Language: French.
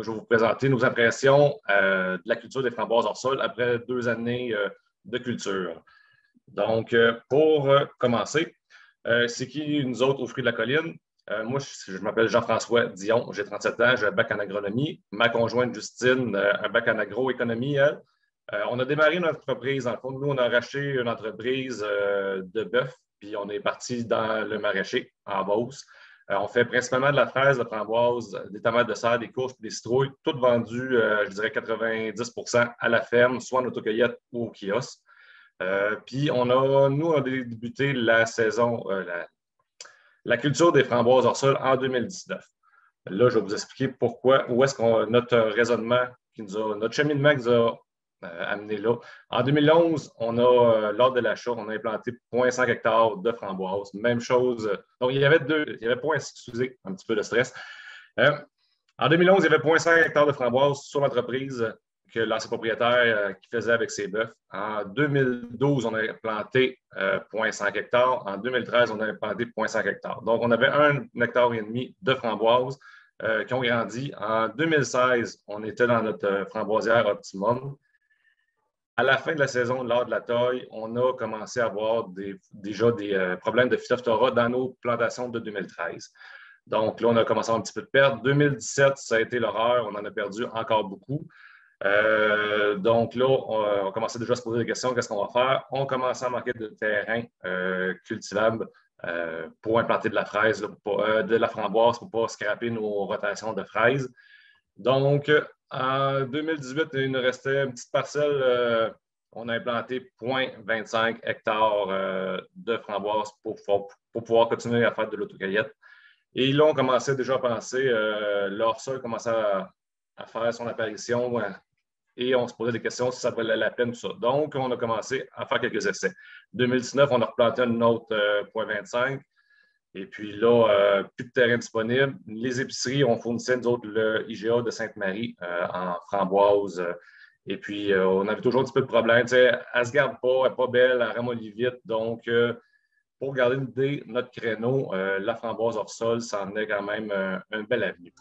moi, je vais vous présenter nos impressions de la culture des framboises hors sol après 2 années de culture. Donc, pour commencer, c'est qui nous autres aux fruits de la colline? Moi, je m'appelle Jean-François Dion, j'ai 37 ans, j'ai un bac en agronomie. Ma conjointe Justine, un bac en agroéconomie, elle. On a démarré notre entreprise. En fond, nous, on a racheté une entreprise de bœuf, puis on est parti dans le maraîcher en Beauce. On fait principalement de la fraise, de la framboise, des tomates de serre, des courges, des citrouilles, tout vendu, je dirais 90 à la ferme, soit en autocueillette ou au kiosque. Puis nous, on a débuté la saison, la culture des framboises hors sol en 2019. Là, je vais vous expliquer pourquoi, où est-ce qu'on notre raisonnement, notre cheminement qui nous a amené là. En 2011, lors de l'achat, on a implanté 0,5 hectares de framboises. Même chose. Donc, il y avait excusez, un petit peu de stress. En 2011, il y avait 0,5 hectares de framboises sur l'entreprise que l'ancien propriétaire qui faisait avec ses bœufs. En 2012, on a planté 0,5 hectares. En 2013, on a planté 0,5 hectares. Donc, on avait 1,5 hectare de framboises qui ont grandi. En 2016, on était dans notre framboisière optimum. À la fin de la saison, lors de la taille, on a commencé à avoir déjà des problèmes de phytophthora dans nos plantations de 2013. Donc là, on a commencé à avoir un petit peu de perte. 2017, ça a été l'horreur. On en a perdu encore beaucoup. Donc là, on commençait déjà à se poser des questions. Qu'est-ce qu'on va faire? On commençait à manquer de terrain cultivable pour implanter de la fraise, de la framboise pour ne pas scraper nos rotations de fraises. Donc, en 2018, il nous restait une petite parcelle. On a implanté 0,25 hectares de framboises pour pouvoir continuer à faire de l'autocueillette. Et là, on commençait déjà à penser, l'hors-sol commençait à faire son apparition et on se posait des questions si ça valait la peine, tout ça. Donc, on a commencé à faire quelques essais. En 2019, on a replanté une autre 0,25. Et puis là, plus de terrain disponible. Les épiceries, on fournissait, nous autres, le IGA de Sainte-Marie en framboise. Et puis, on avait toujours un petit peu de problème. Elle ne se garde pas, elle n'est pas belle, elle ramollit vite. Donc, pour garder une idée, notre créneau, la framboise hors sol, ça en est quand même un bel avenue.